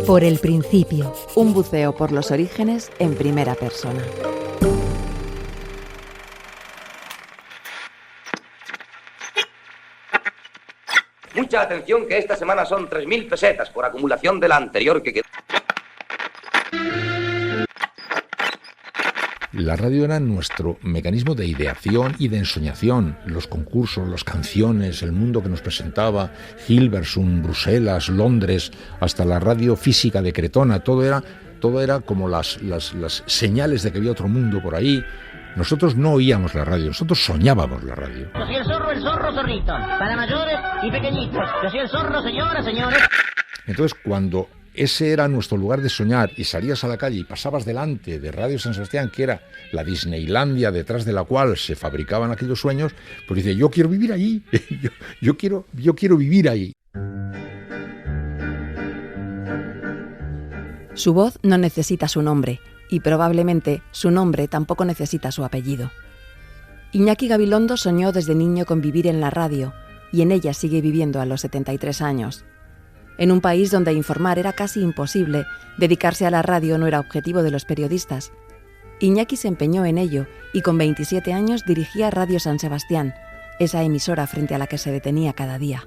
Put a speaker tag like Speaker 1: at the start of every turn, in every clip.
Speaker 1: Por el principio.
Speaker 2: Un buceo por los orígenes en primera persona.
Speaker 3: Mucha atención, que esta semana son 3.000 pesetas por acumulación de la anterior que quedó.
Speaker 4: La radio era nuestro mecanismo de ideación y de ensoñación. Los concursos, las canciones, el mundo que nos presentaba, Hilversum, Bruselas, Londres, hasta la radio física de Cretona, todo era como las señales de que había otro mundo por ahí. Nosotros no oíamos la radio, nosotros soñábamos la radio.
Speaker 5: Yo soy el zorro, zorrito, para mayores y pequeñitos. Yo soy el zorro, señoras, señores.
Speaker 4: Entonces, cuando ese era nuestro lugar de soñar y salías a la calle y pasabas delante de Radio San Sebastián, que era la Disneylandia detrás de la cual se fabricaban aquellos sueños, pues dice, yo quiero vivir allí, yo quiero vivir ahí.
Speaker 2: Su voz no necesita su nombre, y probablemente su nombre tampoco necesita su apellido. Iñaki Gabilondo soñó desde niño con vivir en la radio, y en ella sigue viviendo a los 73 años. En un país donde informar era casi imposible, dedicarse a la radio no era objetivo de los periodistas. Iñaki se empeñó en ello y con 27 años dirigía Radio San Sebastián, esa emisora frente a la que se detenía cada día.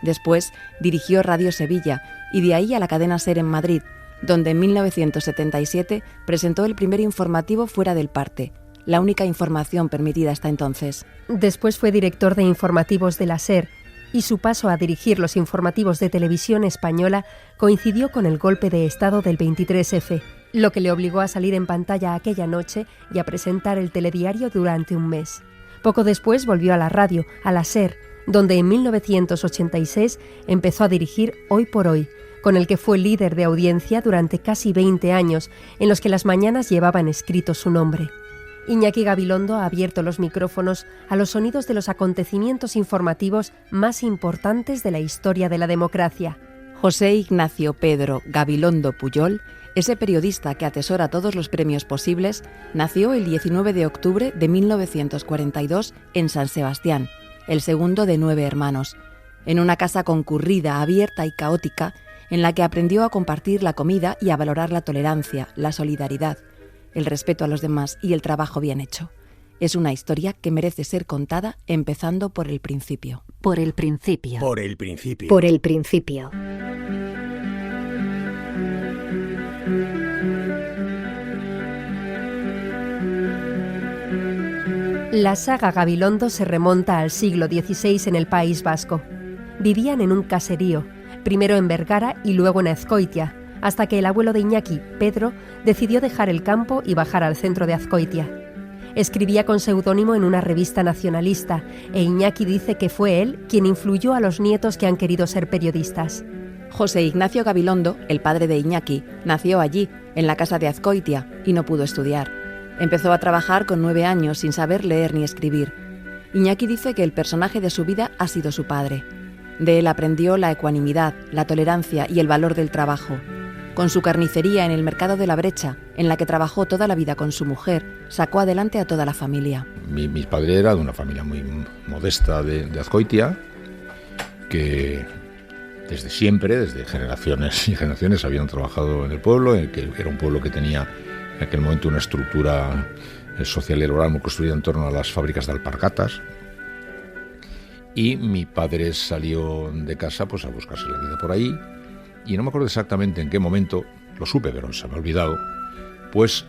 Speaker 2: Después dirigió Radio Sevilla y de ahí a la cadena SER en Madrid, donde en 1977 presentó el primer informativo fuera del parte, la única información permitida hasta entonces.
Speaker 1: Después fue director de informativos de la SER, y su paso a dirigir los informativos de Televisión Española coincidió con el golpe de Estado del 23F, lo que le obligó a salir en pantalla aquella noche y a presentar el telediario durante un mes. Poco después volvió a la radio, a la SER, donde en 1986 empezó a dirigir Hoy por Hoy, con el que fue líder de audiencia durante casi 20 años, en los que las mañanas llevaban escrito su nombre. Iñaki Gabilondo ha abierto los micrófonos a los sonidos de los acontecimientos informativos más importantes de la historia de la democracia.
Speaker 2: José Ignacio Pedro Gabilondo Pujol, ese periodista que atesora todos los premios posibles, nació el 19 de octubre de 1942 en San Sebastián, el segundo de 9 hermanos, en una casa concurrida, abierta y caótica, en la que aprendió a compartir la comida y a valorar la tolerancia, la solidaridad, el respeto a los demás y el trabajo bien hecho. Es una historia que merece ser contada empezando por el principio.
Speaker 1: Por el principio.
Speaker 6: Por el principio.
Speaker 1: Por el principio. La saga Gabilondo se remonta al siglo XVI en el País Vasco. Vivían en un caserío, primero en Vergara y luego en Azcoitia, hasta que el abuelo de Iñaki, Pedro, decidió dejar el campo y bajar al centro de Azcoitia. Escribía con seudónimo en una revista nacionalista e Iñaki dice que fue él quien influyó a los nietos que han querido ser periodistas.
Speaker 2: José Ignacio Gabilondo, el padre de Iñaki, nació allí, en la casa de Azcoitia, y no pudo estudiar. Empezó a trabajar con 9 años sin saber leer ni escribir. Iñaki dice que el personaje de su vida ha sido su padre. De él aprendió la ecuanimidad, la tolerancia y el valor del trabajo. Con su carnicería en el mercado de la Brecha, en la que trabajó toda la vida con su mujer, sacó adelante a toda la familia.
Speaker 4: Mi padre era de una familia muy modesta de Azcoitia, que desde siempre, desde generaciones y generaciones, habían trabajado en el pueblo, que era un pueblo que tenía en aquel momento una estructura social y laboral muy construida en torno a las fábricas de alpargatas. Y mi padre salió de casa pues a buscarse la vida por ahí. Y no me acuerdo exactamente en qué momento, lo supe, pero se me ha olvidado, pues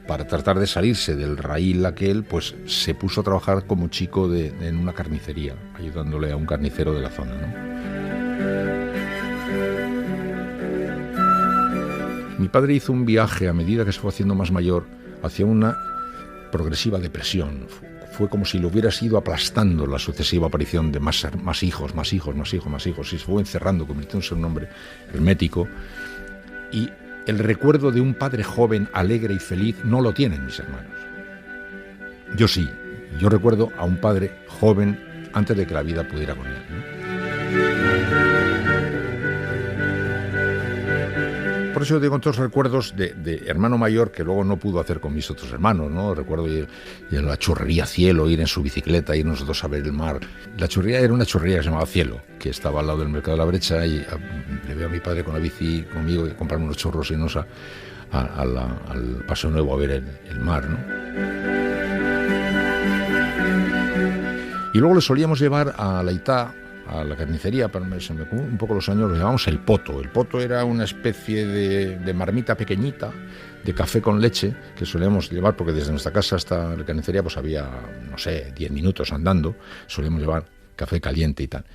Speaker 4: para tratar de salirse del raíl aquel, pues se puso a trabajar como chico en una carnicería, ayudándole a un carnicero de la zona, ¿no? Mi padre hizo un viaje a medida que se fue haciendo más mayor hacia una progresiva depresión. Fue como si lo hubieras ido aplastando la sucesiva aparición de más hijos, y se fue encerrando, convirtiéndose en un hombre hermético. Y el recuerdo de un padre joven, alegre y feliz no lo tienen mis hermanos. Yo sí, yo recuerdo a un padre joven antes de que la vida pudiera con él, ¿no? Por eso tengo todos recuerdos de hermano mayor que luego no pudo hacer con mis otros hermanos, ¿no? Recuerdo ir en la churrería Cielo, ir en su bicicleta, ir nosotros a ver el mar. La churrería era una churrería que se llamaba Cielo, que estaba al lado del Mercado de la Brecha, y le veo a mi padre con la bici conmigo y comprarme unos churros y irnos al Paseo Nuevo a ver el mar, ¿no? Y luego le solíamos llevar a la Itá, a la carnicería, se me un poco los años, lo llamamos el poto. El poto era una especie de marmita pequeñita de café con leche que solíamos llevar, porque desde nuestra casa hasta la carnicería pues había, no sé, 10 minutos andando. Solíamos llevar café caliente y tal.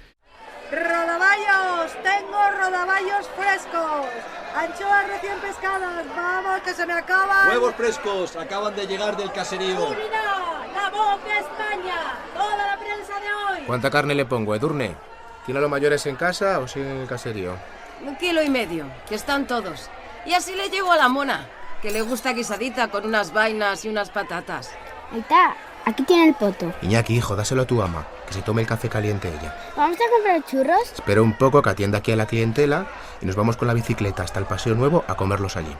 Speaker 6: ¡Rodaballos! ¡Tengo rodaballos frescos! ¡Anchoas recién pescadas! ¡Vamos, que se me acaban!
Speaker 7: ¡Huevos frescos! Acaban de llegar del caserío.
Speaker 6: ¡Y mira! ¡La voz de España! ¡Toda la prensa de hoy!
Speaker 8: ¿Cuánta carne le pongo, Edurne? ¿Tiene a los mayores en casa o sin el caserío?
Speaker 9: 1,5 kilos, que están todos. Y así le llego a la mona, que le gusta guisadita con unas vainas y unas patatas.
Speaker 10: Ahí está, aquí tiene el poto.
Speaker 8: Iñaki, hijo, dáselo a tu ama, que se tome el café caliente ella.
Speaker 10: ¿Vamos a comprar churros?
Speaker 8: Espera un poco que atienda aquí a la clientela y nos vamos con la bicicleta hasta el Paseo Nuevo a comerlos allí.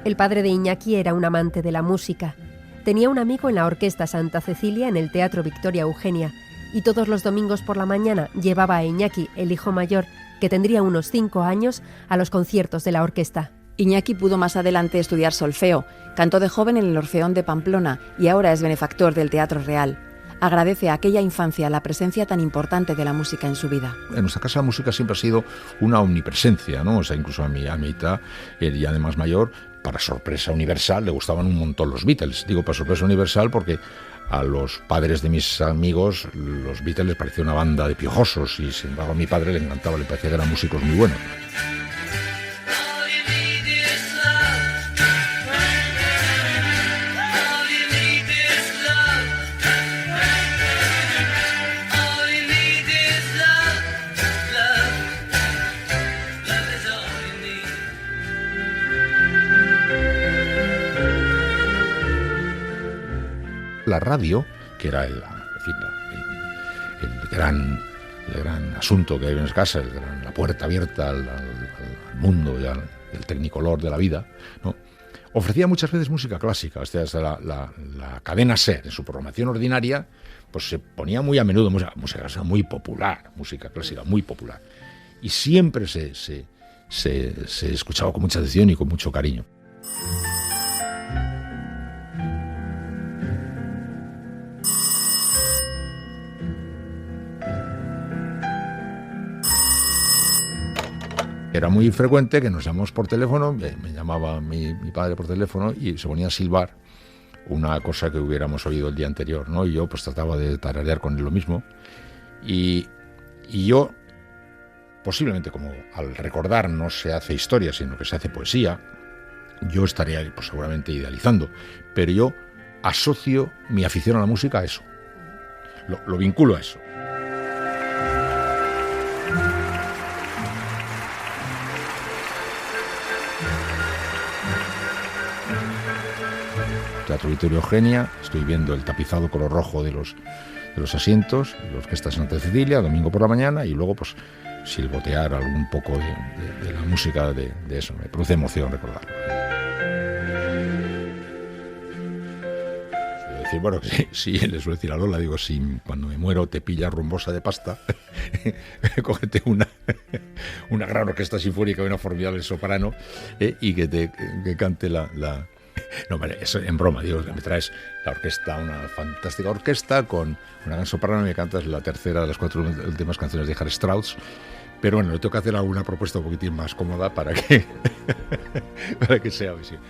Speaker 1: El padre de Iñaki era un amante de la música. Tenía un amigo en la Orquesta Santa Cecilia en el Teatro Victoria Eugenia, y todos los domingos por la mañana llevaba a Iñaki, el hijo mayor, que tendría unos 5 años, a los conciertos de la orquesta.
Speaker 2: Iñaki pudo más adelante estudiar solfeo, cantó de joven en el Orfeón de Pamplona y ahora es benefactor del Teatro Real. Agradece a aquella infancia la presencia tan importante de la música en su vida.
Speaker 4: En nuestra casa la música siempre ha sido una omnipresencia, ¿no? O sea, incluso a mi hija, y además mayor, para sorpresa universal, le gustaban un montón los Beatles. Digo para sorpresa universal porque a los padres de mis amigos los Beatles les parecía una banda de piojosos, y sin embargo a mi padre le encantaba, le parecía que eran músicos muy buenos. La radio, que era el gran asunto que hay en nuestra casa, la puerta abierta al mundo y al tecnicolor de la vida, ¿no? Ofrecía muchas veces música clásica. O sea, la cadena SER, en su programación ordinaria, pues se ponía muy a menudo música clásica muy popular, música clásica muy popular. Y siempre se escuchaba con mucha atención y con mucho cariño. Era muy frecuente que nos llamamos por teléfono, me llamaba mi padre por teléfono y se ponía a silbar una cosa que hubiéramos oído el día anterior, ¿no? Y yo pues trataba de tararear con él lo mismo. Y yo, posiblemente como al recordar no se hace historia, sino que se hace poesía, yo estaría pues seguramente idealizando, pero yo asocio mi afición a la música a eso, lo vinculo a eso. Teatro Victoria Eugenia, estoy viendo el tapizado color rojo de los asientos, de la Orquesta Santa Cecilia, domingo por la mañana, y luego pues silbotear algún poco de la música de eso. Me produce emoción recordarlo. Decir, bueno, sí, le suelo decir a Lola, digo, si cuando me muero te pillas rumbosa de pasta, cógete una gran orquesta sinfónica y una formidable soprano, y que cante la... No, vale, eso en broma, digo, me traes la orquesta, una fantástica orquesta con una gran soprano, y me cantas la tercera de las 4 últimas canciones de Richard Strauss. Pero bueno, le tengo que hacer alguna propuesta un poquitín más cómoda para que sea visible.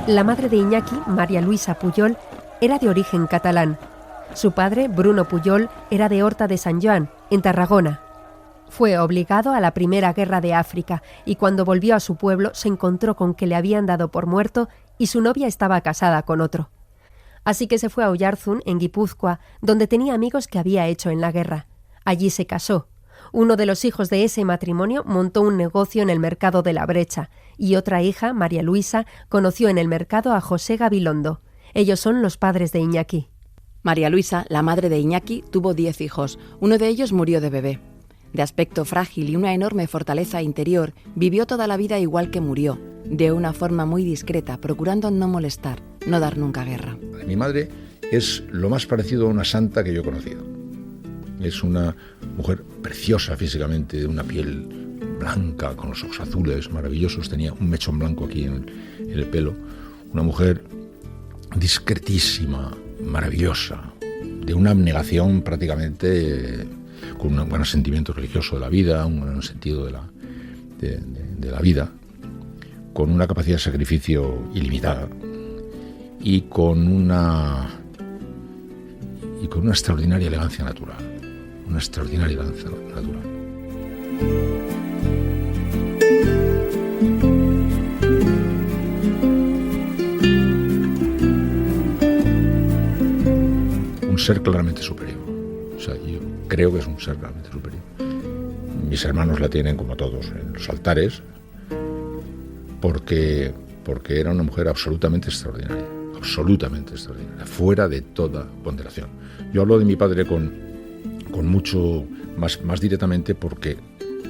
Speaker 1: La madre de Iñaki, María Luisa Pujol, era de origen catalán. Su padre, Bruno Pujol, era de Horta de Sant Joan, en Tarragona. Fue obligado a la Primera Guerra de África y cuando volvió a su pueblo se encontró con que le habían dado por muerto y su novia estaba casada con otro. Así que se fue a Oyarzún, en Guipúzcoa, donde tenía amigos que había hecho en la guerra. Allí se casó. Uno de los hijos de ese matrimonio montó un negocio en el mercado de La Brecha y otra hija, María Luisa, conoció en el mercado a José Gabilondo. Ellos son los padres de Iñaki.
Speaker 2: María Luisa, la madre de Iñaki, tuvo 10 hijos. Uno de ellos murió de bebé. De aspecto frágil y una enorme fortaleza interior, vivió toda la vida igual que murió, de una forma muy discreta, procurando no molestar, no dar nunca guerra.
Speaker 4: Mi madre es lo más parecido a una santa que yo he conocido. Es una mujer preciosa físicamente, de una piel blanca, con los ojos azules maravillosos, tenía un mechón blanco aquí en el pelo. Una mujer discretísima, maravillosa, de una abnegación prácticamente, con un buen sentimiento religioso de la vida, un buen sentido de la vida, con una capacidad de sacrificio ilimitada y con una extraordinaria elegancia natural. Una extraordinaria elegancia natural. Un ser claramente superior. O sea, yo creo que es un ser claramente superior. Mis hermanos la tienen, como todos, en los altares, porque era una mujer absolutamente extraordinaria, fuera de toda ponderación. Yo hablo de mi padre con mucho más directamente porque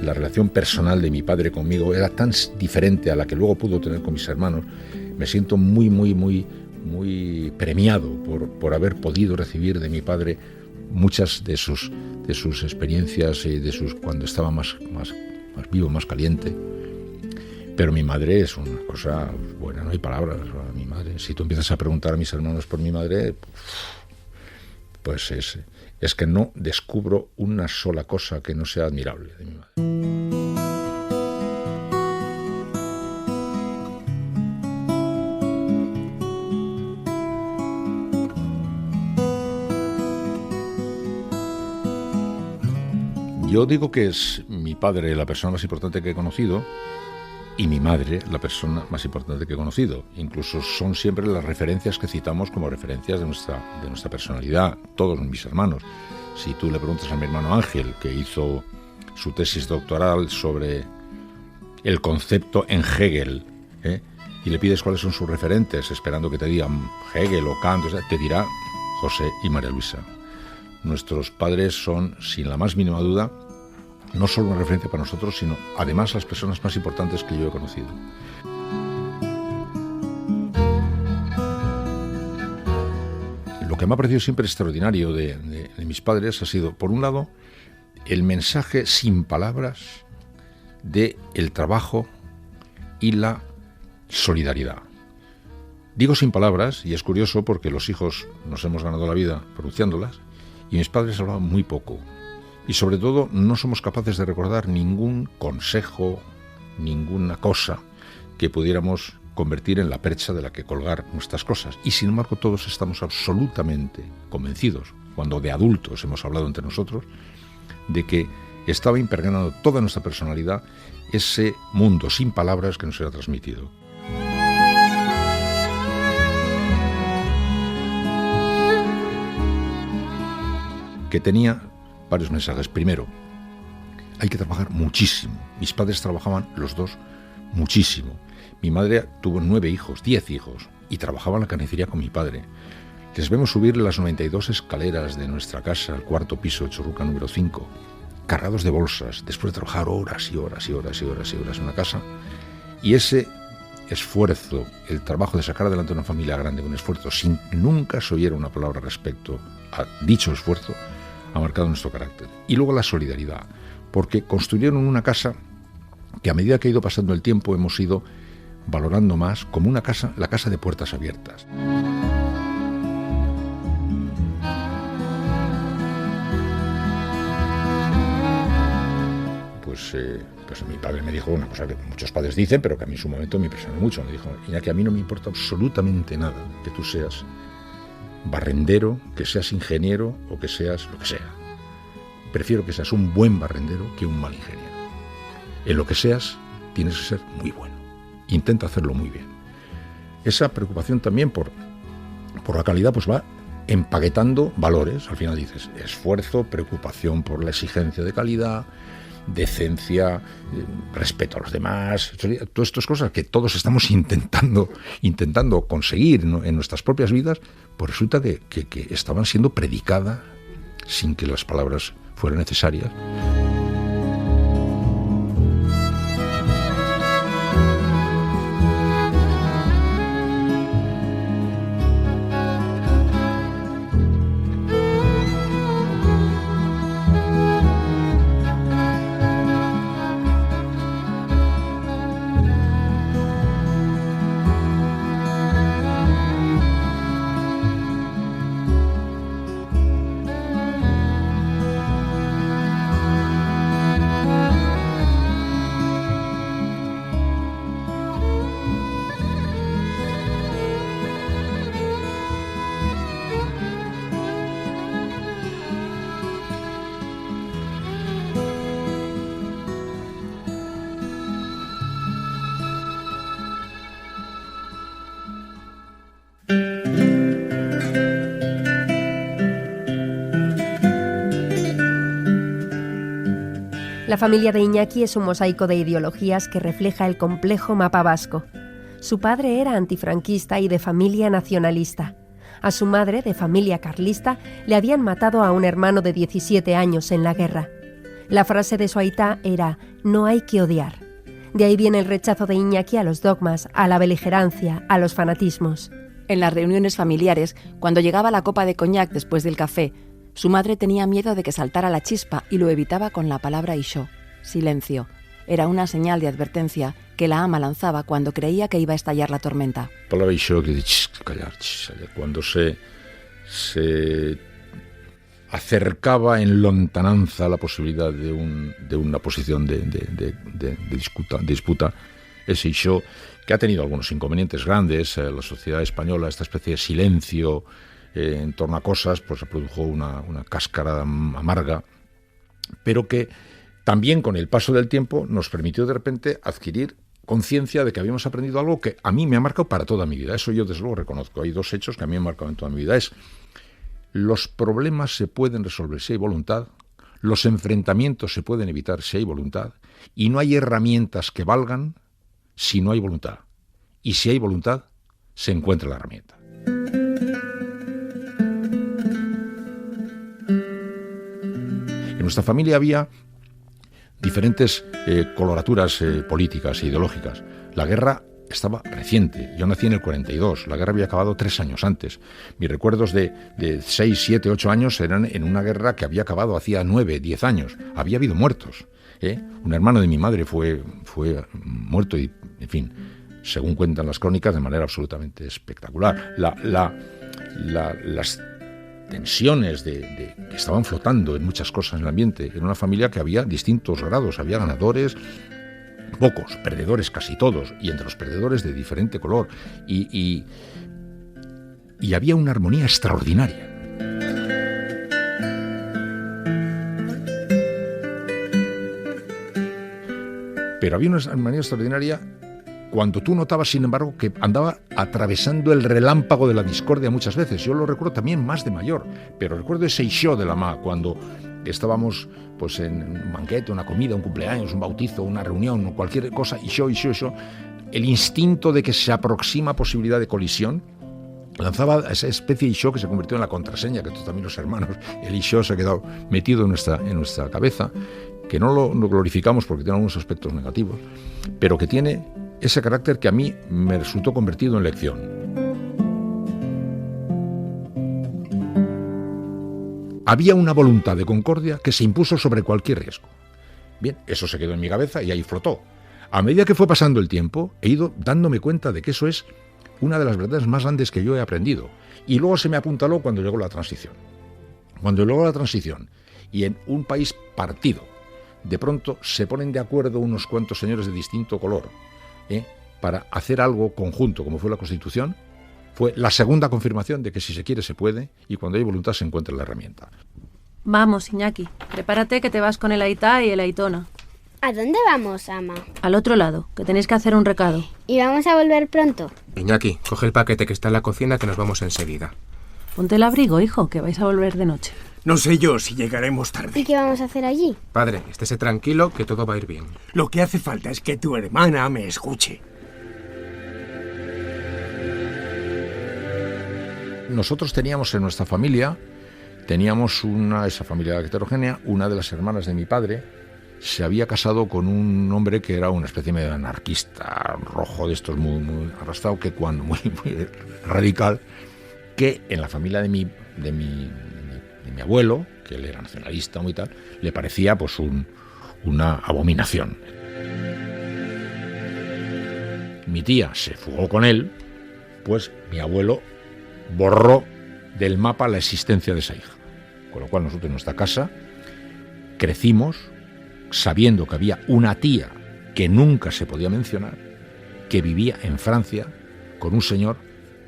Speaker 4: la relación personal de mi padre conmigo era tan diferente a la que luego pudo tener con mis hermanos. Me siento muy premiado por haber podido recibir de mi padre muchas de sus experiencias y cuando estaba más vivo, más caliente. Pero mi madre es una cosa buena, no hay palabras para mi madre. Si tú empiezas a preguntar a mis hermanos por mi madre, pues es que no descubro una sola cosa que no sea admirable de mi madre. Yo digo que es mi padre la persona más importante que he conocido y mi madre la persona más importante que he conocido. Incluso son siempre las referencias que citamos como referencias de nuestra personalidad, todos mis hermanos. Si tú le preguntas a mi hermano Ángel, que hizo su tesis doctoral sobre el concepto en Hegel, y le pides cuáles son sus referentes, esperando que te digan Hegel o Kant, te dirá José y María Luisa. Nuestros padres son, sin la más mínima duda, no solo una referencia para nosotros, sino además las personas más importantes que yo he conocido. Lo que me ha parecido siempre extraordinario de mis padres ha sido, por un lado, el mensaje sin palabras de el trabajo y la solidaridad. Digo sin palabras, y es curioso porque los hijos nos hemos ganado la vida pronunciándolas, y mis padres hablaban muy poco. Y sobre todo no somos capaces de recordar ningún consejo, ninguna cosa que pudiéramos convertir en la percha de la que colgar nuestras cosas. Y sin embargo todos estamos absolutamente convencidos, cuando de adultos hemos hablado entre nosotros, de que estaba impregnando toda nuestra personalidad ese mundo sin palabras que nos era transmitido. Que tenía varios mensajes. Primero, hay que trabajar muchísimo. Mis padres trabajaban los dos muchísimo. Mi madre tuvo 9 hijos, 10 hijos, y trabajaba en la carnicería con mi padre. Les vemos subir las 92 escaleras de nuestra casa al 4º piso de Churruca número 5, cargados de bolsas, después de trabajar horas y horas en una casa. Y ese esfuerzo, el trabajo de sacar adelante una familia grande con esfuerzo, sin nunca se oyera una palabra respecto a dicho esfuerzo, ha marcado nuestro carácter. Y luego la solidaridad, porque construyeron una casa que a medida que ha ido pasando el tiempo hemos ido valorando más como una casa, la casa de puertas abiertas. Pues Pues mi padre me dijo una cosa que muchos padres dicen, pero que a mí en su momento me impresionó mucho. Me dijo: Iñaki, a mí no me importa absolutamente nada que tú seas barrendero, que seas ingeniero o que seas lo que sea. Prefiero que seas un buen barrendero que un mal ingeniero. En lo que seas, tienes que ser muy bueno. Intenta hacerlo muy bien. Esa preocupación también por la calidad pues va empaquetando valores. Al final dices esfuerzo, preocupación por la exigencia de calidad, decencia, respeto a los demás, todas estas cosas que todos estamos intentando conseguir, ¿no?, en nuestras propias vidas, pues resulta que estaban siendo predicadas sin que las palabras fueran necesarias.
Speaker 1: La familia de Iñaki es un mosaico de ideologías que refleja el complejo mapa vasco. Su padre era antifranquista y de familia nacionalista. A su madre, de familia carlista, le habían matado a un hermano de 17 años en la guerra. La frase de su aitá era: no hay que odiar. De ahí viene el rechazo de Iñaki a los dogmas, a la beligerancia, a los fanatismos.
Speaker 2: En las reuniones familiares, cuando llegaba la copa de coñac después del café, su madre tenía miedo de que saltara la chispa y lo evitaba con la palabra ixó, silencio. Era una señal de advertencia que la ama lanzaba cuando creía que iba a estallar la tormenta.
Speaker 4: La palabra ixó, que dice callar. Cuando se acercaba en lontananza la posibilidad de una posición de disputa, ese ixó, que ha tenido algunos inconvenientes grandes, la sociedad española, esta especie de silencio en torno a cosas, pues se produjo una cáscara amarga, pero que también con el paso del tiempo nos permitió de repente adquirir conciencia de que habíamos aprendido algo que a mí me ha marcado para toda mi vida. Eso yo desde luego reconozco. Hay dos hechos que a mí me han marcado en toda mi vida. Los problemas se pueden resolver si hay voluntad, los enfrentamientos se pueden evitar si hay voluntad, y no hay herramientas que valgan si no hay voluntad. Y si hay voluntad, se encuentra la herramienta. En nuestra familia había diferentes coloraturas políticas e ideológicas. La guerra estaba reciente. Yo nací en el 42. La guerra había acabado 3 años antes. Mis recuerdos de 6, 7, 8 años eran en una guerra que había acabado hacía 9, 10 años. Había habido muertos. Un hermano de mi madre fue muerto y, en fin, según cuentan las crónicas, de manera absolutamente espectacular. Las tensiones que estaban flotando en muchas cosas en el ambiente. Era una familia que había distintos grados, había ganadores, pocos, perdedores casi todos, y entre los perdedores de diferente color, y había una armonía extraordinaria. Pero había una armonía extraordinaria cuando tú notabas, sin embargo, que andaba atravesando el relámpago de la discordia muchas veces. Yo lo recuerdo también más de mayor, pero recuerdo ese ixó de la ma, cuando estábamos pues en un banquete, una comida, un cumpleaños, un bautizo, una reunión o cualquier cosa, ixó. El instinto de que se aproxima posibilidad de colisión lanzaba esa especie de ixó que se convirtió en la contraseña, que también los hermanos, el ixó se ha quedado metido en nuestra cabeza, que no lo glorificamos porque tiene algunos aspectos negativos, pero que tiene ese carácter que a mí me resultó convertido en lección. Había una voluntad de concordia que se impuso sobre cualquier riesgo. Bien, eso se quedó en mi cabeza y ahí flotó. A medida que fue pasando el tiempo, he ido dándome cuenta de que eso es una de las verdades más grandes que yo he aprendido. Y luego se me apuntaló cuando llegó la transición. Cuando llegó la transición y en un país partido, de pronto se ponen de acuerdo unos cuantos señores de distinto color, para hacer algo conjunto, como fue la Constitución, fue la segunda confirmación de que si se quiere se puede, y cuando hay voluntad se encuentra la herramienta.
Speaker 11: Vamos, Iñaki, prepárate que te vas con el Aitá y el Aitona.
Speaker 10: ¿A dónde vamos, ama?
Speaker 11: Al otro lado, que tenéis que hacer un recado.
Speaker 10: ¿Y vamos a volver pronto?
Speaker 8: Iñaki, coge el paquete que está en la cocina, que nos vamos enseguida.
Speaker 11: Ponte el abrigo, hijo, que vais a volver de noche.
Speaker 12: No sé yo si llegaremos tarde.
Speaker 10: ¿Y qué vamos a hacer allí?
Speaker 8: Padre, estése tranquilo, que todo va a ir bien.
Speaker 12: Lo que hace falta es que tu hermana me escuche.
Speaker 4: Nosotros teníamos en nuestra familia, esa familia heterogénea, una de las hermanas de mi padre se había casado con un hombre que era una especie de anarquista rojo, de estos muy arrastrado, muy radical, que en la familia de mi abuelo, que él era nacionalista muy tal, le parecía pues una abominación. Mi tía se fugó con él, pues mi abuelo borró del mapa la existencia de esa hija. Con lo cual nosotros en nuestra casa crecimos sabiendo que había una tía que nunca se podía mencionar, que vivía en Francia con un señor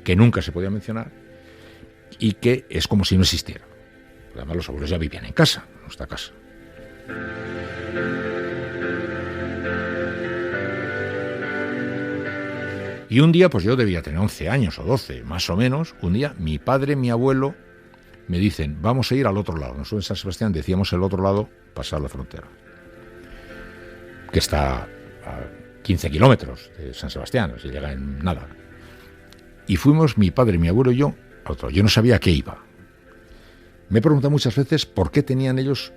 Speaker 4: que nunca se podía mencionar y que es como si no existiera. Además los abuelos ya vivían en casa, en nuestra casa. Y un día, pues yo debía tener 11 años o 12, más o menos, un día mi padre y mi abuelo me dicen, vamos a ir al otro lado. Nosotros en San Sebastián decíamos el otro lado, pasar la frontera, que está a 15 kilómetros de San Sebastián, no se llega en nada. Y fuimos mi padre, mi abuelo y yo a otro. Yo no sabía a qué iba. Me he preguntado muchas veces por qué tenían ellos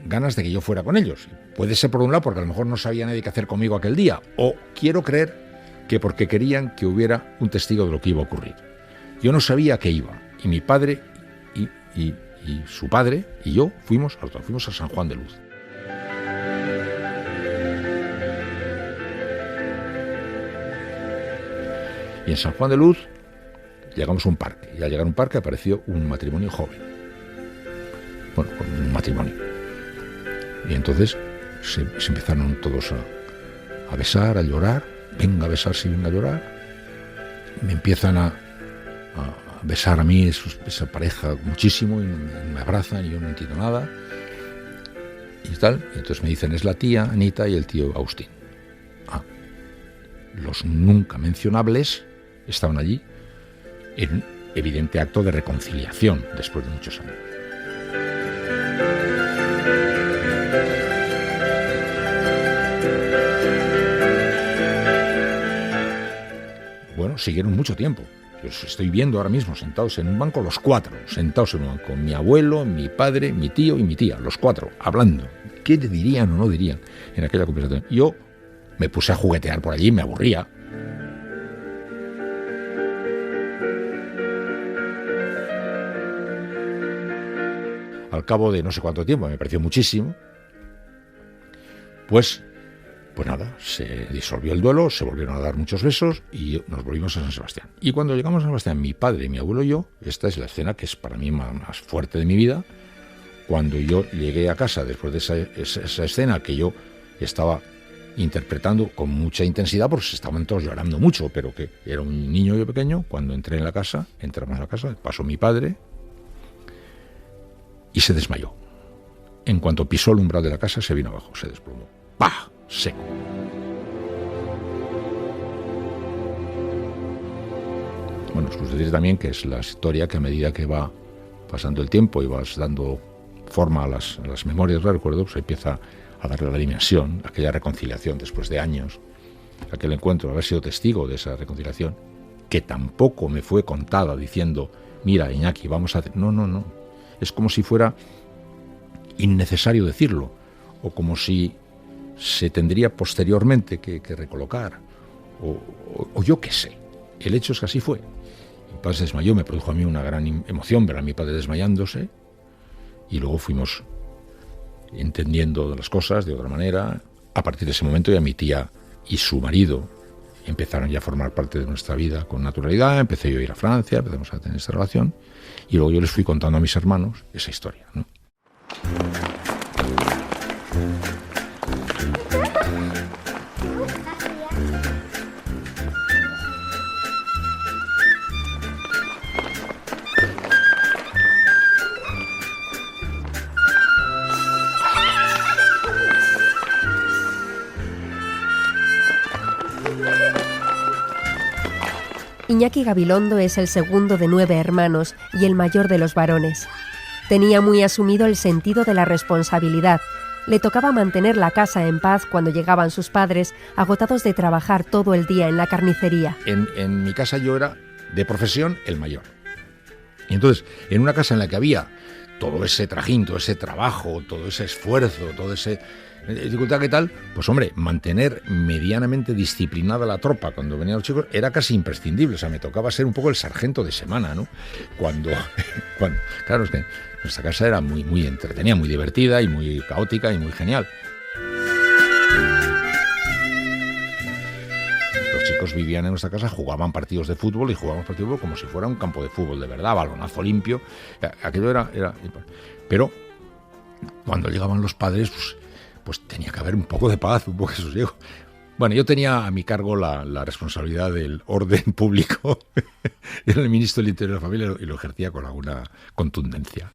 Speaker 4: ganas de que yo fuera con ellos. Puede ser por un lado porque a lo mejor no sabía nadie qué hacer conmigo aquel día, o quiero creer que porque querían que hubiera un testigo de lo que iba a ocurrir. Yo no sabía a qué iba, y mi padre y su padre y yo fuimos a San Juan de Luz. Y en San Juan de Luz llegamos a un parque, y al llegar a un parque apareció un matrimonio joven. Bueno, un matrimonio. Y entonces se empezaron todos a besar, a llorar. Venga a besarse y venga a llorar. Me empiezan a besar a mí, esa pareja, muchísimo, y me abrazan y yo no entiendo nada. Y tal. Y entonces me dicen, es la tía Anita y el tío Agustín. Los nunca mencionables estaban allí en un evidente acto de reconciliación después de muchos años. Bueno, siguieron mucho tiempo. Yo os estoy viendo ahora mismo sentados en un banco, los cuatro, sentados en un banco. Mi abuelo, mi padre, mi tío y mi tía, los cuatro, hablando. ¿Qué dirían o no dirían en aquella conversación? Yo me puse a juguetear por allí y me aburría. Al cabo de no sé cuánto tiempo, me pareció muchísimo, pues nada, se disolvió el duelo, se volvieron a dar muchos besos y nos volvimos a San Sebastián. Y cuando llegamos a San Sebastián, mi padre y mi abuelo y yo, esta es la escena que es para mí más fuerte de mi vida, cuando yo llegué a casa después de esa escena que yo estaba interpretando con mucha intensidad porque se estaban todos llorando mucho, pero que era un niño yo pequeño. Cuando entramos a la casa, pasó mi padre y se desmayó. En cuanto pisó el umbral de la casa, se vino abajo, se desplomó. ¡Pah! Seco. Bueno, os quiero decir también que es la historia que a medida que va pasando el tiempo y vas dando forma a las memorias, los recuerdos, pues empieza a darle la dimensión, aquella reconciliación después de años, aquel encuentro, haber sido testigo de esa reconciliación, que tampoco me fue contada diciendo, mira, Iñaki, vamos a hacer... No. Es como si fuera innecesario decirlo, o como si se tendría posteriormente que recolocar, o yo qué sé. El hecho es que así fue. Mi padre se desmayó, me produjo a mí una gran emoción ver a mi padre desmayándose, y luego fuimos entendiendo las cosas de otra manera. A partir de ese momento ya mi tía y su marido empezaron ya a formar parte de nuestra vida con naturalidad. Empecé yo a ir a Francia, empezamos a tener esta relación, y luego yo les fui contando a mis hermanos esa historia, ¿no?
Speaker 1: Iñaki Gabilondo es el segundo de 9 hermanos y el mayor de los varones. Tenía muy asumido el sentido de la responsabilidad. Le tocaba mantener la casa en paz cuando llegaban sus padres, agotados de trabajar todo el día en la carnicería.
Speaker 4: En mi casa yo era, de profesión, el mayor. Y entonces, en una casa en la que había todo ese trajín, todo ese trabajo, todo ese esfuerzo, toda esa dificultad que tal, pues hombre, mantener medianamente disciplinada la tropa cuando venían los chicos era casi imprescindible. O sea, me tocaba ser un poco el sargento de semana, ¿no? Cuando claro, es que nuestra casa era muy entretenida, muy divertida y muy caótica y muy genial. Los chicos vivían en nuestra casa, jugaban partidos de fútbol y jugábamos partidos de fútbol como si fuera un campo de fútbol de verdad, balonazo limpio. Aquello era... Pero cuando llegaban los padres, pues tenía que haber un poco de paz, un poco de sosiego. Bueno, yo tenía a mi cargo la responsabilidad del orden público. Era el ministro del Interior de la familia y lo ejercía con alguna contundencia.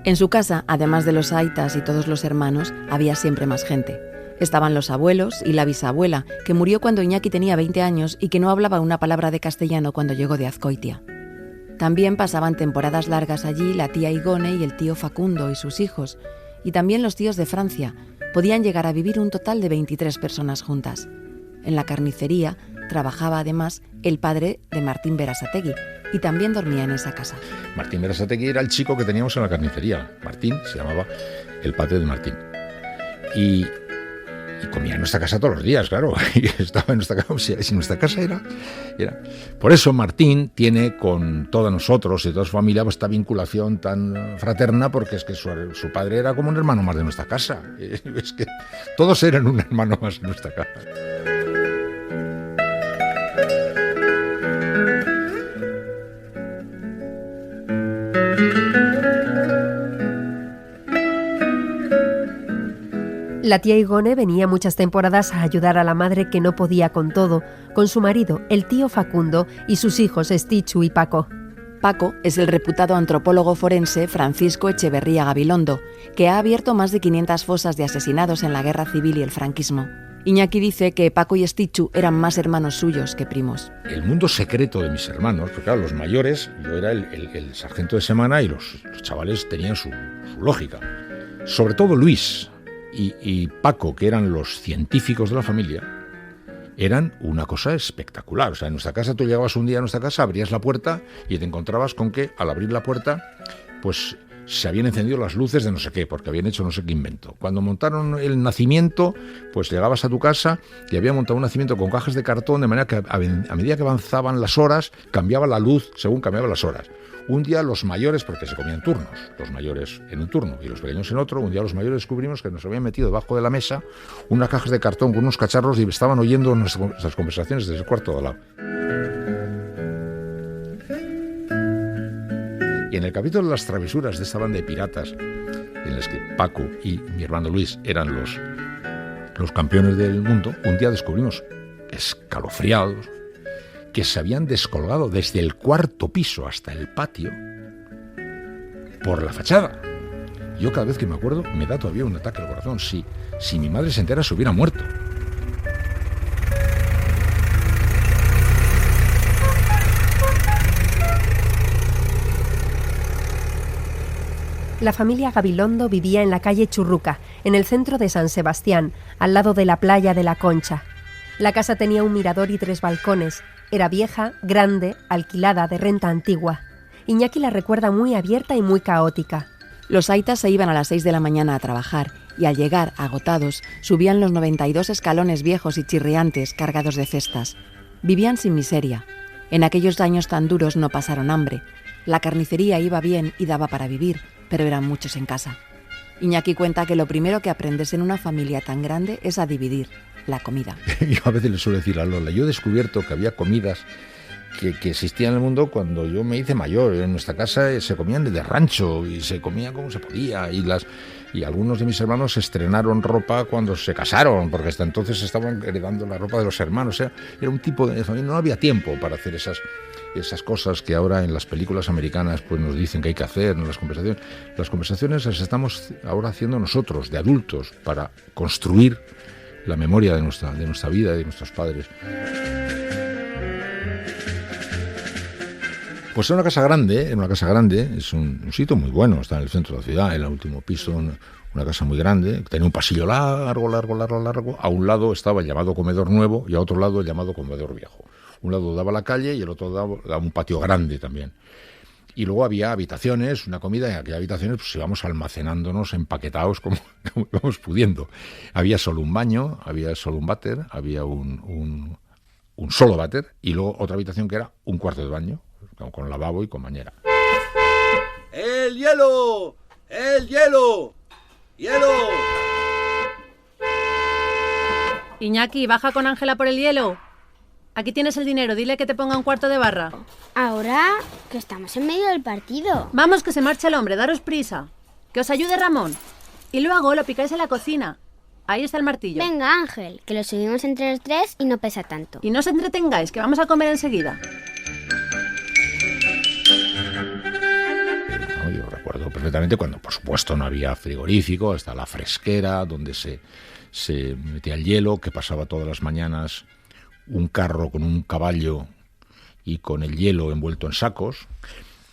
Speaker 2: En su casa, además de los aitas y todos los hermanos, había siempre más gente. Estaban los abuelos y la bisabuela, que murió cuando Iñaki tenía 20 años y que no hablaba una palabra de castellano cuando llegó de Azcoitia. También pasaban temporadas largas allí la tía Igone y el tío Facundo y sus hijos, y también los tíos de Francia. Podían llegar a vivir un total de 23 personas juntas. En la carnicería trabajaba además el padre de Martín Berasategui, y también dormía en esa casa.
Speaker 4: Martín Berasategui era el chico que teníamos en la carnicería. Martín se llamaba el padre de Martín. Y comía en nuestra casa todos los días, claro. Y estaba en nuestra casa. Si nuestra casa era... Por eso Martín tiene con todos nosotros y toda su familia esta vinculación tan fraterna, porque es que su padre era como un hermano más de nuestra casa. Es que todos eran un hermano más de nuestra casa.
Speaker 1: La tía Igone venía muchas temporadas a ayudar a la madre que no podía con todo, con su marido, el tío Facundo, y sus hijos Estichu y Paco.
Speaker 2: Paco es el reputado antropólogo forense Francisco Echeverría Gabilondo, que ha abierto más de 500 fosas de asesinados en la Guerra Civil y el franquismo. Iñaki dice que Paco y Estichu eran más hermanos suyos que primos.
Speaker 4: El mundo secreto de mis hermanos, porque claro, los mayores, yo era el sargento de semana y los chavales tenían su lógica. Sobre todo Luis y Paco, que eran los científicos de la familia, eran una cosa espectacular. O sea, en nuestra casa, tú llegabas un día a nuestra casa, abrías la puerta y te encontrabas con que al abrir la puerta, pues se habían encendido las luces de no sé qué, porque habían hecho no sé qué invento. Cuando montaron el nacimiento, pues llegabas a tu casa y habían montado un nacimiento con cajas de cartón, de manera que a medida que avanzaban las horas, cambiaba la luz según cambiaban las horas. Un día los mayores, porque se comían turnos, los mayores en un turno y los pequeños en otro, un día los mayores descubrimos que nos habían metido debajo de la mesa unas cajas de cartón con unos cacharros y estaban oyendo nuestras conversaciones desde el cuarto de al lado. Y en el capítulo de las travesuras de esta banda de piratas, en las que Paco y mi hermano Luis eran los campeones del mundo, un día descubrimos, escalofriados, que se habían descolgado desde el cuarto piso hasta el patio por la fachada. Yo cada vez que me acuerdo me da todavía un ataque al corazón. Si mi madre se entera se hubiera muerto.
Speaker 1: La familia Gabilondo vivía en la calle Churruca, en el centro de San Sebastián, al lado de la playa de la Concha. La casa tenía un mirador y 3 balcones. Era vieja, grande, alquilada, de renta antigua. Iñaki la recuerda muy abierta y muy caótica.
Speaker 2: Los aitas se iban a las 6 de la mañana a trabajar y al llegar, agotados, subían los 92 escalones viejos y chirriantes cargados de cestas. Vivían sin miseria. En aquellos años tan duros no pasaron hambre. La carnicería iba bien y daba para vivir, pero eran muchos en casa. Iñaki cuenta que lo primero que aprendes en una familia tan grande es a dividir la comida.
Speaker 4: Yo a veces le suelo decir a Lola, yo he descubierto que había comidas que existían en el mundo cuando yo me hice mayor. En nuestra casa se comían de rancho y se comía como se podía, y Y algunos de mis hermanos estrenaron ropa cuando se casaron, porque hasta entonces estaban heredando la ropa de los hermanos. O sea, era un tipo de familia, no había tiempo para hacer esas cosas que ahora en las películas americanas pues nos dicen que hay que hacer, ¿no? Las conversaciones las estamos ahora haciendo nosotros, de adultos, para construir la memoria de nuestra vida y de nuestros padres. Pues era una casa grande, es un sitio muy bueno, está en el centro de la ciudad, en el último piso, una casa muy grande, tenía un pasillo largo, a un lado estaba el llamado comedor nuevo y a otro lado el llamado comedor viejo. Un lado daba a la calle y el otro daba un patio grande también. Y luego había habitaciones, una comida, y en aquellas habitaciones pues íbamos almacenándonos empaquetados como íbamos pudiendo. Había solo un baño, había solo un váter, había un solo váter, y luego otra habitación que era un cuarto de baño, con lavabo y con bañera.
Speaker 7: ¡El hielo! ¡El hielo! ¡Hielo!
Speaker 11: Iñaki, baja con Ángela por el hielo. Aquí tienes el dinero, dile que te ponga un cuarto de barra.
Speaker 10: Ahora que estamos en medio del partido.
Speaker 11: Vamos, que se marcha el hombre, daros prisa. Que os ayude Ramón. Y luego lo picáis en la cocina. Ahí está el martillo.
Speaker 10: Venga, Ángel, que lo subimos entre los tres y no pesa tanto.
Speaker 11: Y no os entretengáis, que vamos a comer enseguida.
Speaker 4: Yo recuerdo perfectamente cuando, por supuesto, no había frigorífico, hasta la fresquera, donde se metía el hielo, que pasaba todas las mañanas un carro con un caballo y con el hielo envuelto en sacos,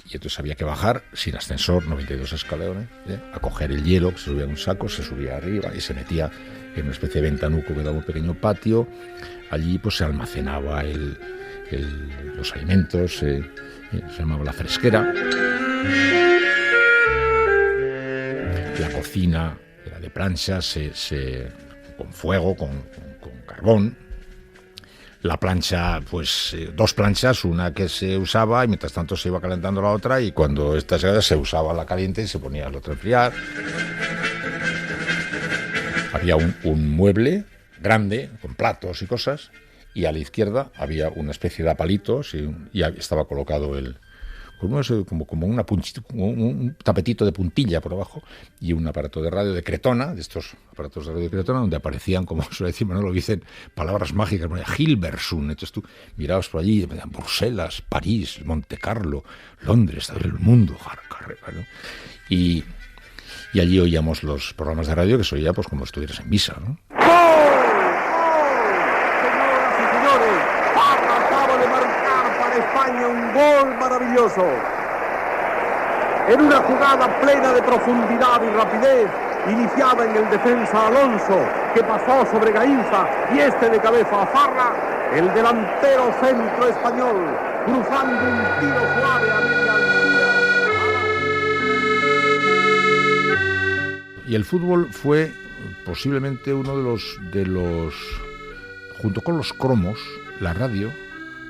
Speaker 4: y entonces había que bajar sin ascensor, 92 escalones, a coger el hielo, que se subía en un saco, se subía arriba y se metía en una especie de ventanuco que daba un pequeño patio. Allí pues se almacenaba los alimentos, se llamaba la fresquera. La cocina era de plancha, con fuego, con carbón. La plancha, pues 2 planchas, una que se usaba y mientras tanto se iba calentando la otra, y cuando esta se usaba la caliente y se ponía la otra a enfriar. Había un mueble grande con platos y cosas, y a la izquierda había una especie de apalitos y estaba colocado como un tapetito de puntilla por abajo, y un aparato de radio de Cretona, de estos aparatos de radio de Cretona, donde aparecían, como suele decir Manolo Vicen, palabras mágicas, Hilversum. Entonces tú mirabas por allí, Bruselas, París, Monte Carlo, Londres, el mundo, ¿no? Y allí oíamos los programas de radio que se oía pues como estuvieras en misa, ¿no?
Speaker 13: España un gol maravilloso. En una jugada plena de profundidad y rapidez, iniciada en el defensa Alonso, que pasó sobre Gainza y de cabeza a Farra, el delantero centro español, cruzando un tiro suave a media altura.
Speaker 4: Y el fútbol fue posiblemente uno de los junto con los cromos, la radio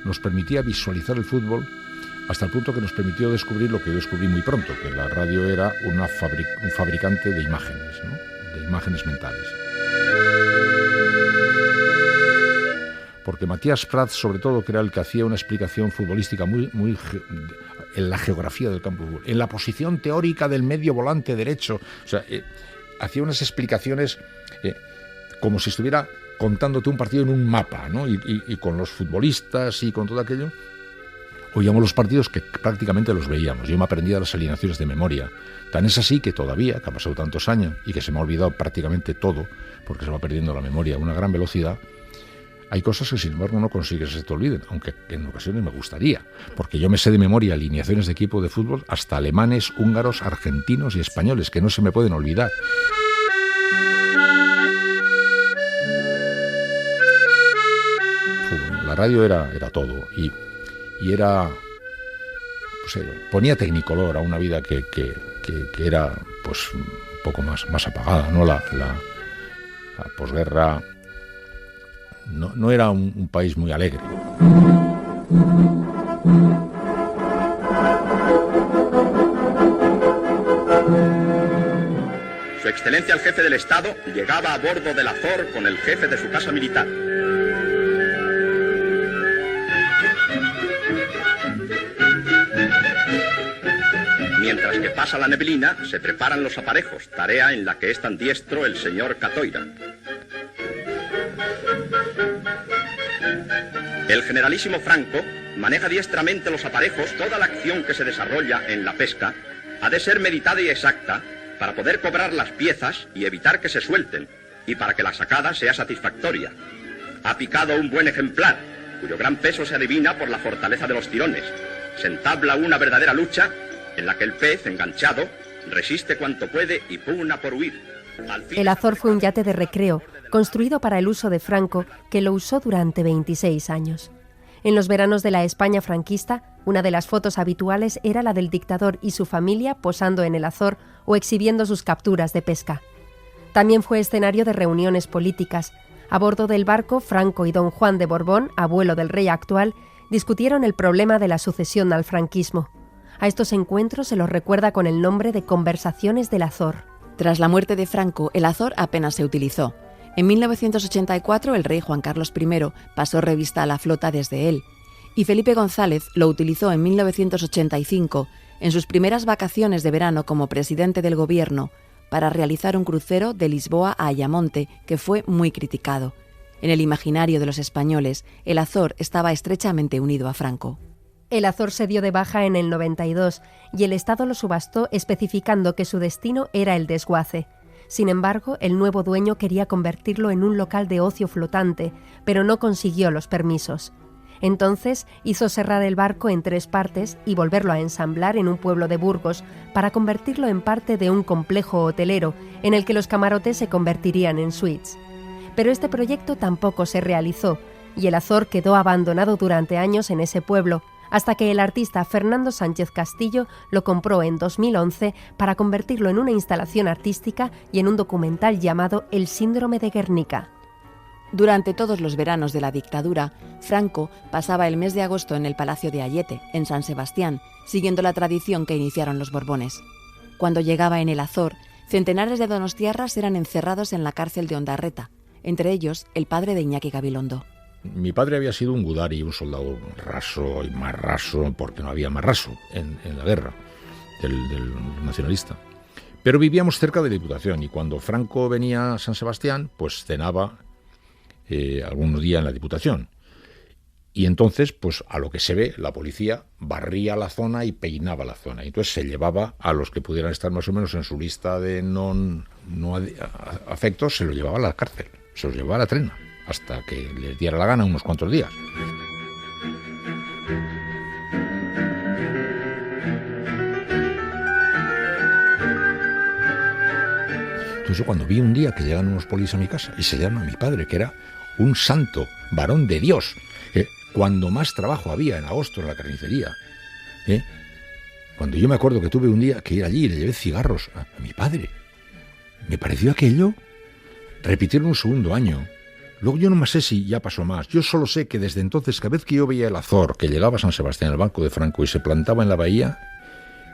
Speaker 4: nos permitía visualizar el fútbol hasta el punto que nos permitió descubrir lo que yo descubrí muy pronto, que la radio era un fabricante de imágenes, ¿no? De imágenes mentales. Porque Matías Prats, sobre todo, que era el que hacía una explicación futbolística muy en la geografía del campo de fútbol, en la posición teórica del medio volante derecho, o sea, hacía unas explicaciones como si estuviera contándote un partido en un mapa, ¿no? Y con los futbolistas y con todo aquello, oíamos los partidos que prácticamente los veíamos. Yo me aprendía las alineaciones de memoria. Tan es así que todavía, que han pasado tantos años y que se me ha olvidado prácticamente todo, porque se va perdiendo la memoria a una gran velocidad, hay cosas que sin embargo no consigues que se te olviden, aunque en ocasiones me gustaría, porque yo me sé de memoria alineaciones de equipo de fútbol hasta alemanes, húngaros, argentinos y españoles, que no se me pueden olvidar. La radio era todo y era, pues, ponía tecnicolor a una vida que era pues un poco más apagada, ¿no? La posguerra no era un país muy alegre.
Speaker 14: Su Excelencia el Jefe del Estado llegaba a bordo del Azor con el jefe de su casa militar. Mientras que pasa la neblina, se preparan los aparejos, tarea en la que es tan diestro el señor Catoira. El generalísimo Franco maneja diestramente los aparejos. Toda la acción que se desarrolla en la pesca ha de ser meditada y exacta para poder cobrar las piezas y evitar que se suelten, y para que la sacada sea satisfactoria. Ha picado un buen ejemplar, cuyo gran peso se adivina por la fortaleza de los tirones. Se entabla una verdadera lucha en la que el pez, enganchado, resiste cuanto puede y pugna por huir.
Speaker 1: El Azor fue un yate de recreo, construido para el uso de Franco, que lo usó durante 26 años. En los veranos de la España franquista, una de las fotos habituales era la del dictador y su familia posando en el Azor o exhibiendo sus capturas de pesca. También fue escenario de reuniones políticas. A bordo del barco, Franco y don Juan de Borbón, abuelo del rey actual, discutieron el problema de la sucesión al franquismo. A estos encuentros se los recuerda con el nombre de Conversaciones del Azor.
Speaker 2: Tras la muerte de Franco, el Azor apenas se utilizó. En 1984, el rey Juan Carlos I pasó revista a la flota desde él, y Felipe González lo utilizó en 1985, en sus primeras vacaciones de verano como presidente del gobierno, para realizar un crucero de Lisboa a Ayamonte, que fue muy criticado. En el imaginario de los españoles, el Azor estaba estrechamente unido a Franco.
Speaker 1: El Azor se dio de baja en el 92 y el Estado lo subastó especificando que su destino era el desguace. Sin embargo, el nuevo dueño quería convertirlo en un local de ocio flotante, pero no consiguió los permisos. Entonces hizo cerrar el barco en 3 partes y volverlo a ensamblar en un pueblo de Burgos para convertirlo en parte de un complejo hotelero en el que los camarotes se convertirían en suites. Pero este proyecto tampoco se realizó y el Azor quedó abandonado durante años en ese pueblo, hasta que el artista Fernando Sánchez Castillo lo compró en 2011 para convertirlo en una instalación artística y en un documental llamado El síndrome de Guernica.
Speaker 2: Durante todos los veranos de la dictadura, Franco pasaba el mes de agosto en el Palacio de Ayete, en San Sebastián, siguiendo la tradición que iniciaron los Borbones. Cuando llegaba en el Azor, centenares de donostiarras eran encerrados en la cárcel de Ondarreta, entre ellos el padre de Iñaki Gabilondo.
Speaker 4: Mi padre había sido un gudari, un soldado raso y más raso, porque no había más raso en la guerra del nacionalista. Pero vivíamos cerca de la Diputación y cuando Franco venía a San Sebastián, pues cenaba algún día en la Diputación. Y entonces, pues a lo que se ve, la policía barría la zona y peinaba la zona. Y entonces se llevaba a los que pudieran estar más o menos en su lista de no afectos, se los llevaba a la cárcel, se los llevaba a la trena, hasta que les diera la gana unos cuantos días. Entonces cuando vi un día que llegan unos polis a mi casa y se llaman a mi padre, que era un santo, varón de Dios, cuando más trabajo había en agosto en la carnicería, cuando yo me acuerdo que tuve un día que ir allí y le llevé cigarros a mi padre, me pareció aquello, repitieron un segundo año. Luego yo no más sé si ya pasó más. Yo solo sé que desde entonces, cada vez que yo veía el Azor, que llegaba a San Sebastián, el barco de Franco, y se plantaba en la bahía,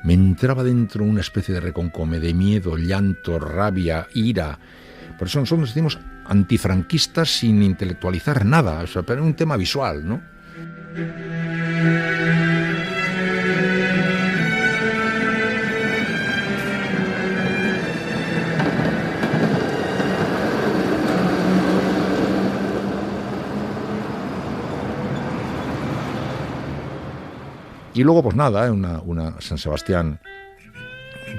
Speaker 4: me entraba dentro una especie de reconcome, de miedo, llanto, rabia, ira. Por eso nosotros nos decimos antifranquistas sin intelectualizar nada, o sea, pero es un tema visual, ¿no? Y luego, pues nada, una San Sebastián,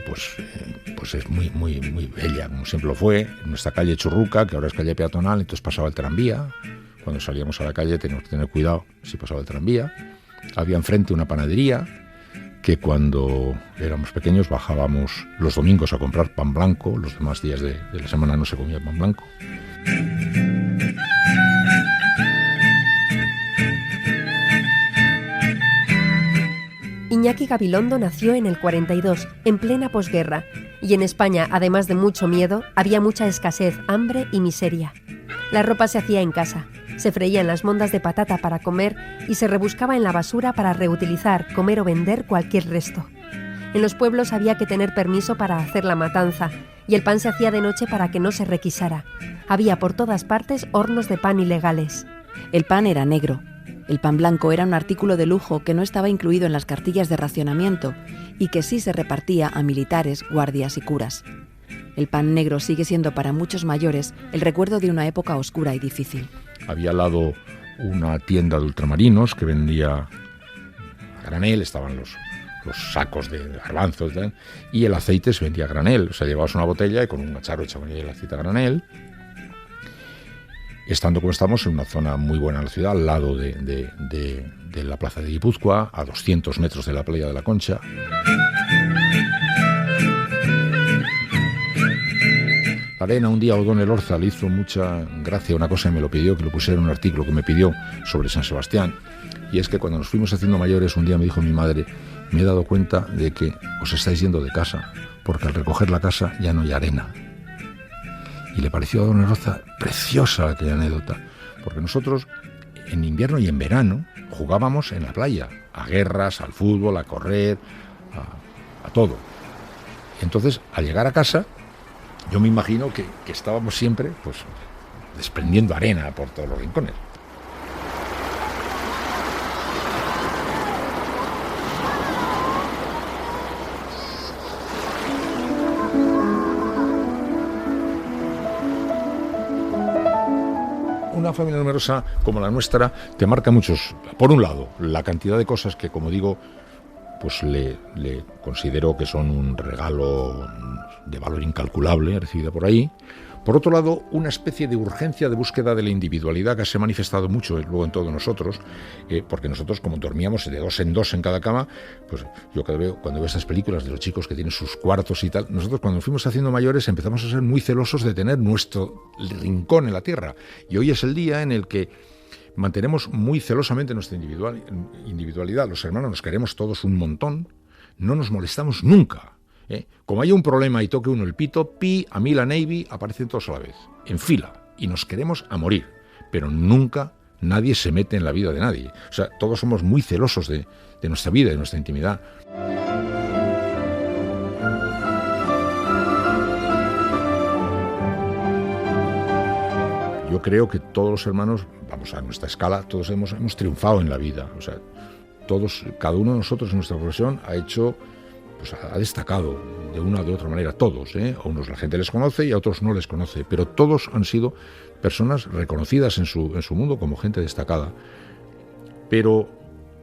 Speaker 4: pues es muy bella, como siempre lo fue. Nuestra calle Churruca, que ahora es calle peatonal, entonces pasaba el tranvía. Cuando salíamos a la calle teníamos que tener cuidado si pasaba el tranvía. Había enfrente una panadería, que cuando éramos pequeños bajábamos los domingos a comprar pan blanco, los demás días de la semana no se comía pan blanco.
Speaker 1: Iñaki Gabilondo nació en el 42, en plena posguerra, y en España, además de mucho miedo, había mucha escasez, hambre y miseria. La ropa se hacía en casa, se freía en las mondas de patata para comer y se rebuscaba en la basura para reutilizar, comer o vender cualquier resto. En los pueblos había que tener permiso para hacer la matanza, y el pan se hacía de noche para que no se requisara. Había por todas partes hornos de pan ilegales.
Speaker 2: El pan era negro. El pan blanco era un artículo de lujo que no estaba incluido en las cartillas de racionamiento y que sí se repartía a militares, guardias y curas. El pan negro sigue siendo para muchos mayores el recuerdo de una época oscura y difícil.
Speaker 4: Había al lado una tienda de ultramarinos que vendía a granel, estaban los sacos de garbanzos, ¿verdad? Y el aceite se vendía a granel. O sea, llevabas una botella y con un cacharro echaban el aceite a granel. Estando como estamos en una zona muy buena en la ciudad, al lado de la plaza de Guipúzcoa, a 200 metros de la playa de la Concha. Arena, un día O'Donnell Orza le hizo mucha gracia una cosa y me lo pidió, que lo pusiera en un artículo que me pidió sobre San Sebastián, y es que cuando nos fuimos haciendo mayores, un día me dijo mi madre: me he dado cuenta de que os estáis yendo de casa, porque al recoger la casa ya no hay arena. Y le pareció a O'Donnell Orza preciosa aquella anécdota, porque nosotros en invierno y en verano jugábamos en la playa, a guerras, al fútbol, a correr, a todo. Entonces, al llegar a casa, yo me imagino que estábamos siempre pues desprendiendo arena por todos los rincones. Una familia numerosa como la nuestra te marca muchos. Por un lado, la cantidad de cosas que, como digo, pues le considero que son un regalo de valor incalculable recibida por ahí. Por otro lado, una especie de urgencia de búsqueda de la individualidad que se ha manifestado mucho luego en todos nosotros, porque nosotros, como dormíamos de 2 en 2 en cada cama, pues yo cuando veo estas películas de los chicos que tienen sus cuartos y tal, nosotros cuando nos fuimos haciendo mayores empezamos a ser muy celosos de tener nuestro rincón en la tierra. Y hoy es el día en el que mantenemos muy celosamente nuestra individualidad. Los hermanos nos queremos todos un montón, no nos molestamos nunca. Como haya un problema y toque uno el pito, a mí la Navy, aparecen todos a la vez, en fila, y nos queremos a morir, pero nunca nadie se mete en la vida de nadie. O sea, todos somos muy celosos de nuestra vida, de nuestra intimidad. Yo creo que todos los hermanos, vamos a nuestra escala, todos hemos triunfado en la vida. O sea, todos, cada uno de nosotros en nuestra profesión ha destacado de una o de otra manera, todos, A unos la gente les conoce y a otros no les conoce, pero todos han sido personas reconocidas en su mundo como gente destacada. Pero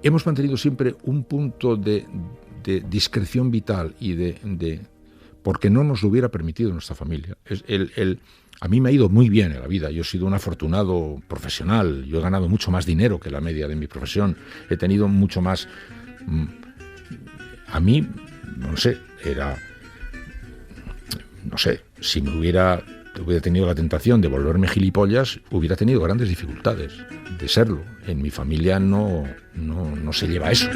Speaker 4: hemos mantenido siempre un punto de discreción vital y porque no nos lo hubiera permitido nuestra familia. A mí me ha ido muy bien en la vida, yo he sido un afortunado profesional, yo he ganado mucho más dinero que la media de mi profesión, he tenido mucho más... A mí, no sé, si me hubiera tenido la tentación de volverme gilipollas, hubiera tenido grandes dificultades de serlo. En mi familia no se lleva eso.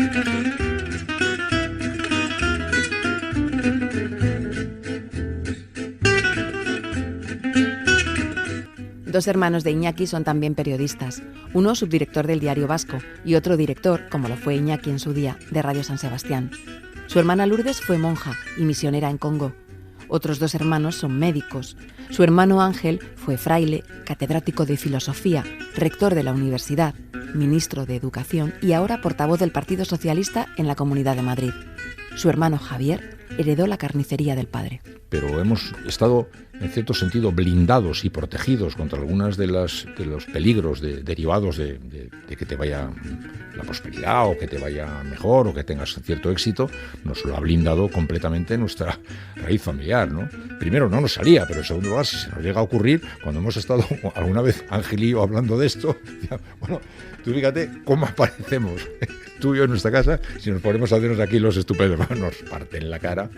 Speaker 2: Dos hermanos de Iñaki son también periodistas, uno subdirector del Diario Vasco y otro director, como lo fue Iñaki en su día, de Radio San Sebastián. Su hermana Lourdes fue monja y misionera en Congo. Otros 2 hermanos son médicos. Su hermano Ángel fue fraile, catedrático de filosofía, rector de la universidad, ministro de Educación y ahora portavoz del Partido Socialista en la Comunidad de Madrid. Su hermano Javier heredó la carnicería del padre.
Speaker 4: Pero hemos estado, en cierto sentido, blindados y protegidos contra algunas de los peligros derivados de que te vaya la prosperidad o que te vaya mejor o que tengas cierto éxito. Nos lo ha blindado completamente nuestra raíz familiar, ¿no? Primero, no nos salía, pero en segundo lugar, si se nos llega a ocurrir, cuando hemos estado alguna vez Ángel y yo hablando de esto, bueno, tú fíjate cómo aparecemos tú y yo en nuestra casa, si nos ponemos a hacernos aquí los estupendos, nos parten la cara.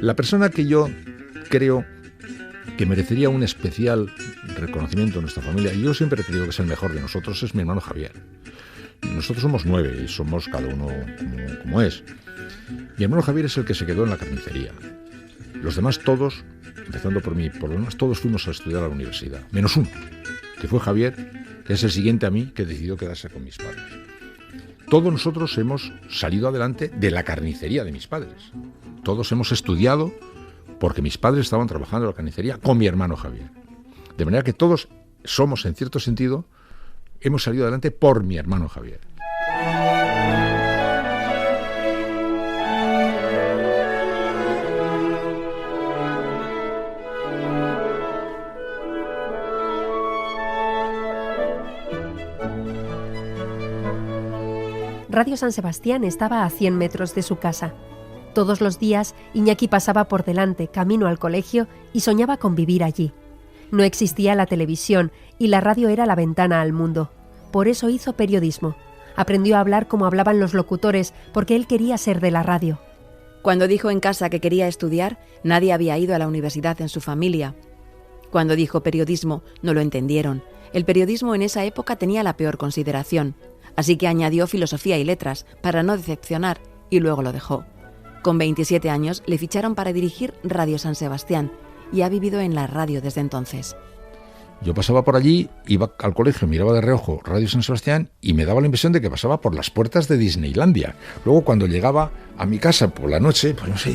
Speaker 4: La persona que yo creo que merecería un especial reconocimiento en nuestra familia, y yo siempre he creído que es el mejor de nosotros, es mi hermano Javier. Nosotros somos 9 y somos cada uno como es. Mi hermano Javier es el que se quedó en la carnicería. Los demás todos, empezando por mí, por lo demás todos fuimos a estudiar a la universidad, menos uno, que fue Javier, que es el siguiente a mí, que decidió quedarse con mis padres. Todos nosotros hemos salido adelante de la carnicería de mis padres. Todos hemos estudiado porque mis padres estaban trabajando en la carnicería con mi hermano Javier. De manera que todos somos, en cierto sentido, hemos salido adelante por mi hermano Javier.
Speaker 1: Radio San Sebastián estaba a 100 metros de su casa. Todos los días Iñaki pasaba por delante, camino al colegio, y soñaba con vivir allí. No existía la televisión y la radio era la ventana al mundo. Por eso hizo periodismo. Aprendió a hablar como hablaban los locutores, porque él quería ser de la radio.
Speaker 2: Cuando dijo en casa que quería estudiar, nadie había ido a la universidad en su familia. Cuando dijo periodismo, no lo entendieron. El periodismo en esa época tenía la peor consideración. Así que añadió filosofía y letras, para no decepcionar, y luego lo dejó. Con 27 años le ficharon para dirigir Radio San Sebastián, y ha vivido en la radio desde entonces.
Speaker 4: Yo pasaba por allí, iba al colegio, miraba de reojo Radio San Sebastián y me daba la impresión de que pasaba por las puertas de Disneylandia. Luego, cuando llegaba a mi casa por la noche, pues no sé,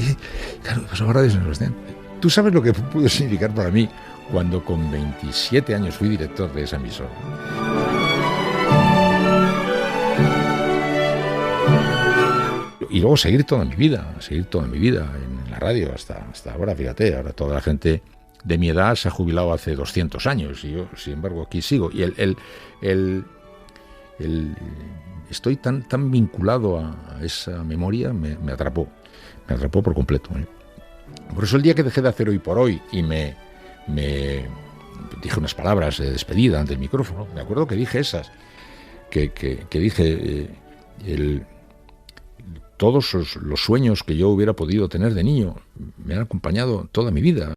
Speaker 4: claro, pasaba Radio San Sebastián. ¿Tú sabes lo que pudo significar para mí cuando con 27 años fui director de esa emisora? Y luego seguir toda mi vida en la radio hasta ahora, fíjate, ahora toda la gente de mi edad se ha jubilado hace 200 años y yo, sin embargo, aquí sigo. Y estoy tan vinculado a esa memoria, me atrapó por completo. Por eso el día que dejé de hacer Hoy por Hoy y me dije unas palabras de despedida ante el micrófono, me acuerdo que dije esas, que dije... Todos los sueños que yo hubiera podido tener de niño me han acompañado toda mi vida.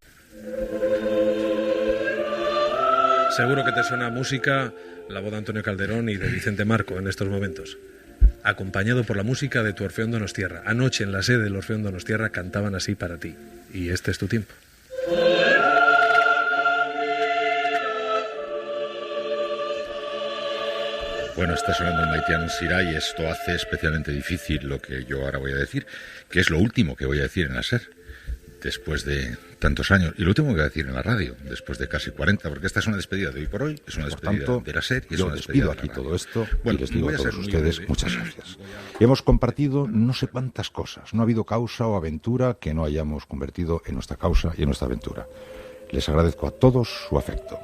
Speaker 15: Seguro que te suena música, la voz de Antonio Calderón y de Vicente Marco en estos momentos. Acompañado por la música de tu Orfeón Donostierra. Anoche en la sede del Orfeón Donostierra cantaban así para ti. Y este es tu tiempo.
Speaker 4: Bueno, está sonando el Maitean Sira y esto hace especialmente difícil lo que yo ahora voy a decir, que es lo último que voy a decir en la SER, después de tantos años, y lo último que voy a decir en la radio, después de casi 40, porque esta es una despedida de Hoy por Hoy, es una despedida de la SER y es una despedida de la radio.
Speaker 16: Yo despido aquí todo esto y les digo a todos ustedes muchas gracias. Hemos compartido no sé cuántas cosas, no ha habido causa o aventura que no hayamos convertido en nuestra causa y en nuestra aventura. Les agradezco a todos su afecto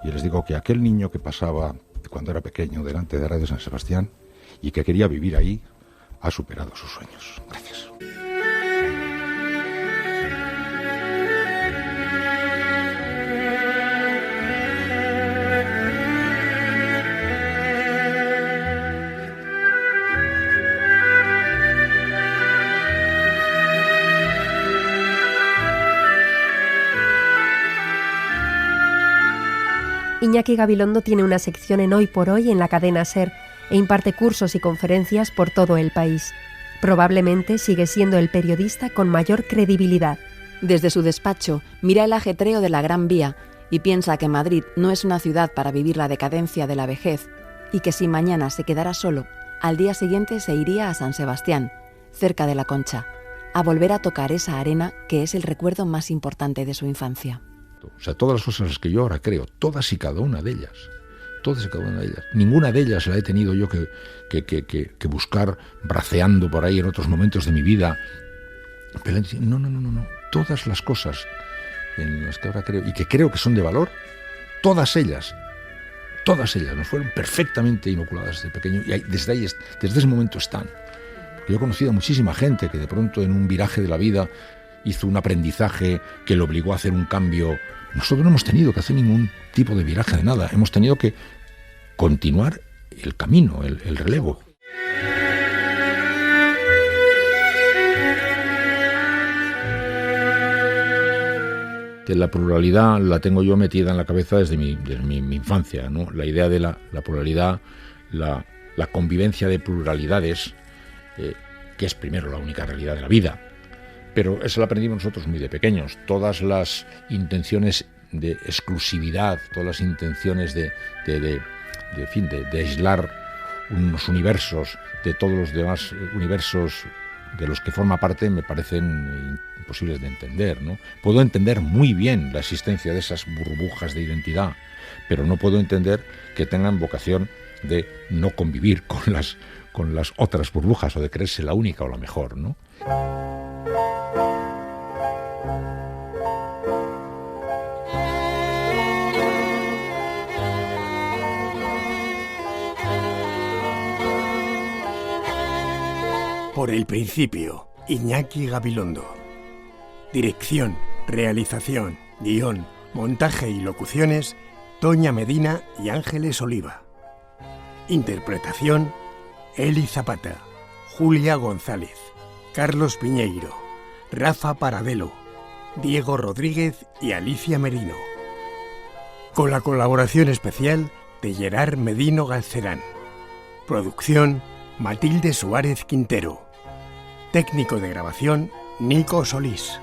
Speaker 16: y les digo que aquel niño que pasaba cuando era pequeño delante de Radio San Sebastián y que quería vivir ahí, ha superado sus sueños. Gracias.
Speaker 1: Iñaki Gabilondo tiene una sección en Hoy por Hoy en la cadena SER e imparte cursos y conferencias por todo el país. Probablemente sigue siendo el periodista con mayor credibilidad.
Speaker 2: Desde su despacho mira el ajetreo de la Gran Vía y piensa que Madrid no es una ciudad para vivir la decadencia de la vejez y que si mañana se quedara solo, al día siguiente se iría a San Sebastián, cerca de la Concha, a volver a tocar esa arena que es el recuerdo más importante de su infancia.
Speaker 4: O sea, todas las cosas que yo ahora creo, todas y cada una de ellas, ninguna de ellas la he tenido yo que buscar braceando por ahí en otros momentos de mi vida. Pero no, todas las cosas en las que ahora creo y que creo que son de valor, todas ellas nos fueron perfectamente inoculadas desde pequeño y desde ese momento están. Porque yo he conocido a muchísima gente que de pronto en un viraje de la vida hizo un aprendizaje que le obligó a hacer un cambio. Nosotros no hemos tenido que hacer ningún tipo de viraje de nada. Hemos tenido que continuar el camino, el relevo. Que la pluralidad la tengo yo metida en la cabeza desde mi infancia, ¿no? La idea de la pluralidad, la convivencia de pluralidades, que es primero la única realidad de la vida. Pero eso lo aprendimos nosotros muy de pequeños. Todas las intenciones de exclusividad, todas las intenciones de aislar unos universos de todos los demás universos de los que forma parte me parecen imposibles de entender, ¿no? Puedo entender muy bien la existencia de esas burbujas de identidad, pero no puedo entender que tengan vocación de no convivir con las otras burbujas o de creerse la única o la mejor, ¿no?
Speaker 12: Por el principio, Iñaki Gabilondo. Dirección, realización, guión, montaje y locuciones, Toña Medina y Ángeles Oliva. Interpretación, Eli Zapata, Julia González, Carlos Piñeiro, Rafa Paradelo, Diego Rodríguez y Alicia Merino. Con la colaboración especial de Gerard Medino Galcerán. Producción, Matilde Suárez Quintero. Técnico de grabación, Nico Solís.